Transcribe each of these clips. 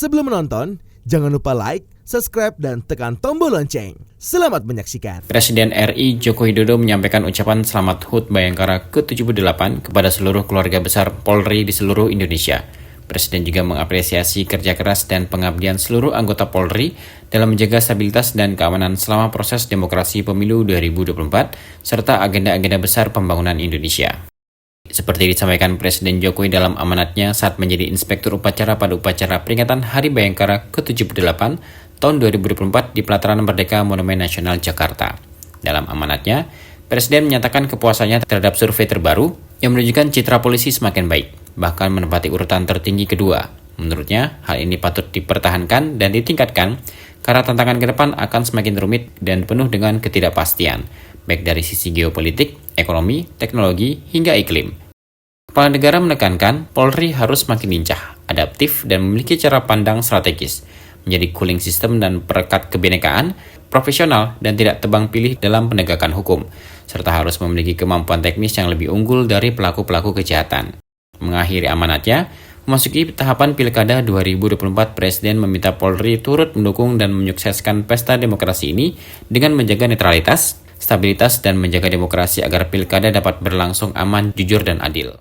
Sebelum menonton, jangan lupa like, subscribe, dan tekan tombol lonceng. Selamat menyaksikan. Presiden RI Joko Widodo menyampaikan ucapan selamat HUT Bayangkara ke-78 kepada seluruh keluarga besar Polri di seluruh Indonesia. Presiden juga mengapresiasi kerja keras dan pengabdian seluruh anggota Polri dalam menjaga stabilitas dan keamanan selama proses demokrasi pemilu 2024 serta agenda-agenda besar pembangunan Indonesia. Seperti disampaikan Presiden Jokowi dalam amanatnya saat menjadi inspektur upacara pada upacara peringatan Hari Bayangkara ke-78 tahun 2024 di Pelataran Merdeka Monumen Nasional Jakarta. Dalam amanatnya, Presiden menyatakan kepuasannya terhadap survei terbaru yang menunjukkan citra polisi semakin baik, bahkan menempati urutan tertinggi kedua. Menurutnya, hal ini patut dipertahankan dan ditingkatkan karena tantangan ke depan akan semakin rumit dan penuh dengan ketidakpastian, baik dari sisi geopolitik, ekonomi, teknologi, hingga iklim. Kepala negara menekankan Polri harus semakin lincah, adaptif, dan memiliki cara pandang strategis, menjadi cooling system dan perekat kebinekaan, profesional, dan tidak tebang pilih dalam penegakan hukum, serta harus memiliki kemampuan teknis yang lebih unggul dari pelaku-pelaku kejahatan. Mengakhiri amanatnya, memasuki tahapan Pilkada 2024, Presiden meminta Polri turut mendukung dan menyukseskan pesta demokrasi ini dengan menjaga netralitas, stabilitas, dan menjaga demokrasi agar Pilkada dapat berlangsung aman, jujur, dan adil.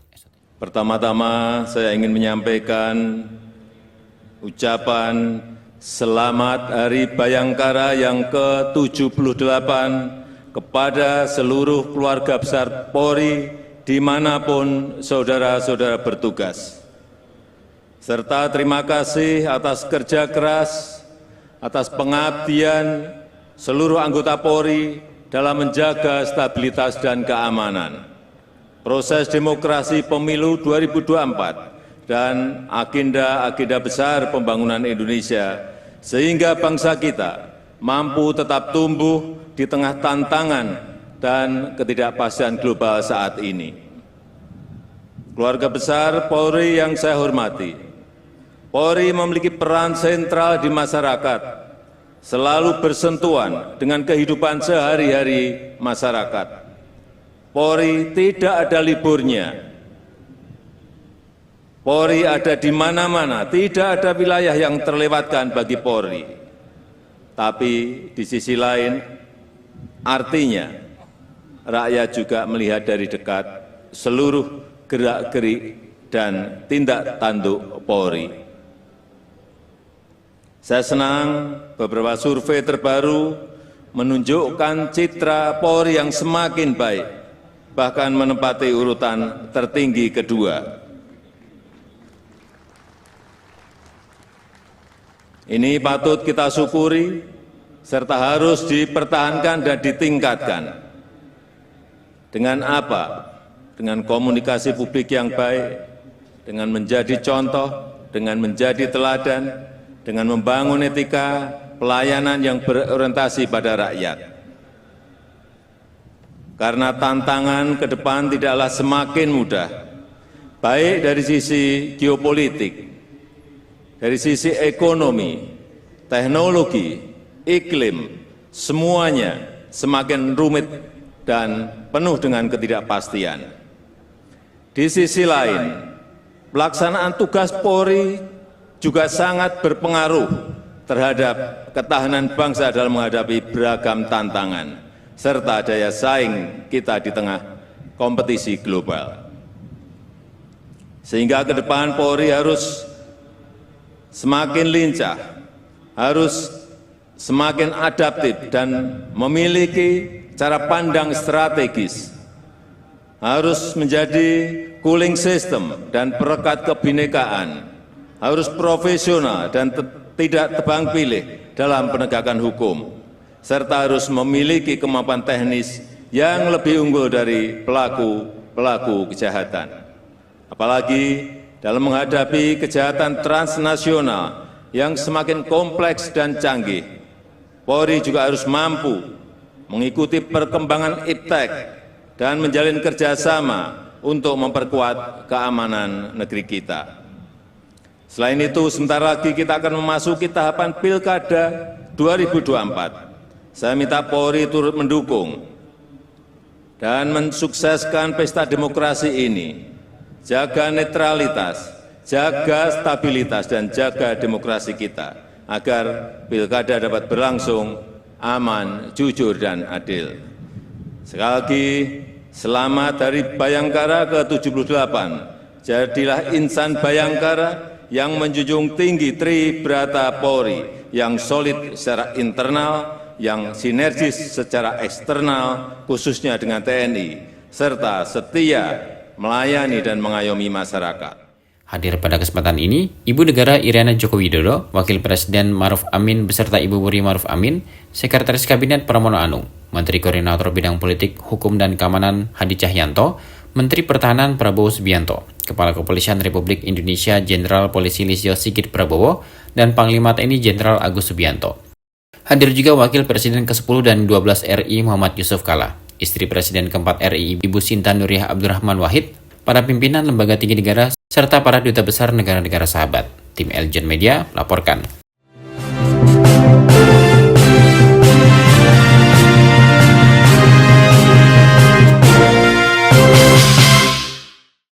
Pertama-tama saya ingin menyampaikan ucapan Selamat Hari Bayangkara yang ke-78 kepada seluruh keluarga besar Polri dimanapun saudara-saudara bertugas. Serta terima kasih atas kerja keras, atas pengabdian seluruh anggota Polri dalam menjaga stabilitas dan keamanan, proses demokrasi pemilu 2024, dan agenda-agenda besar pembangunan Indonesia, sehingga bangsa kita mampu tetap tumbuh di tengah tantangan dan ketidakpastian global saat ini. Keluarga besar Polri yang saya hormati, Polri memiliki peran sentral di masyarakat, selalu bersentuhan dengan kehidupan sehari-hari masyarakat. Polri tidak ada liburnya. Polri ada di mana-mana, tidak ada wilayah yang terlewatkan bagi Polri. Tapi di sisi lain, artinya rakyat juga melihat dari dekat seluruh gerak-gerik dan tindak tanduk Polri. Saya senang beberapa survei terbaru menunjukkan citra Polri yang semakin baik, bahkan menempati urutan tertinggi kedua. Ini patut kita syukuri, serta harus dipertahankan dan ditingkatkan. Dengan apa? Dengan komunikasi publik yang baik, dengan menjadi contoh, dengan menjadi teladan, dengan membangun etika pelayanan yang berorientasi pada rakyat. Karena tantangan ke depan tidaklah semakin mudah, baik dari sisi geopolitik, dari sisi ekonomi, teknologi, iklim, semuanya semakin rumit dan penuh dengan ketidakpastian. Di sisi lain, pelaksanaan tugas Polri juga sangat berpengaruh terhadap ketahanan bangsa dalam menghadapi beragam tantangan, serta daya saing kita di tengah kompetisi global. Sehingga ke depan Polri harus semakin lincah, harus semakin adaptif dan memiliki cara pandang strategis, harus menjadi cooling system dan perekat kebinekaan, harus profesional dan tidak tebang pilih dalam penegakan hukum, serta harus memiliki kemampuan teknis yang lebih unggul dari pelaku-pelaku kejahatan. Apalagi dalam menghadapi kejahatan transnasional yang semakin kompleks dan canggih, Polri juga harus mampu mengikuti perkembangan iptek dan menjalin kerjasama untuk memperkuat keamanan negeri kita. Selain itu, sebentar lagi kita akan memasuki tahapan Pilkada 2024. Saya minta Polri turut mendukung dan mensukseskan pesta demokrasi ini. Jaga netralitas, jaga stabilitas dan jaga demokrasi kita, agar pilkada dapat berlangsung aman, jujur, dan adil. Sekali lagi, selamat Hari Bayangkara ke-78. Jadilah insan Bayangkara yang menjunjung tinggi Tribrata Polri, yang solid secara internal, yang sinergis secara eksternal, khususnya dengan TNI, serta setia melayani dan mengayomi masyarakat. Hadir pada kesempatan ini, Ibu Negara Iriana Joko Widodo, Wakil Presiden Maruf Amin beserta Ibu Wuri Maruf Amin, Sekretaris Kabinet Pramono Anung, Menteri Koordinator Bidang Politik, Hukum dan Keamanan Hadi Cahyanto, Menteri Pertahanan Prabowo Subianto, Kepala Kepolisian Republik Indonesia Jenderal Polisi Listio Sigit Prabowo, dan Panglima TNI Jenderal Agus Subianto. Hadir juga Wakil Presiden ke-10 dan 12 RI Muhammad Yusuf Kala, istri Presiden ke-4 RI Ibu Sinta Nuriyah Abdurrahman Wahid, para pimpinan lembaga tinggi negara, serta para duta besar negara-negara sahabat. Tim Eljon Media melaporkan.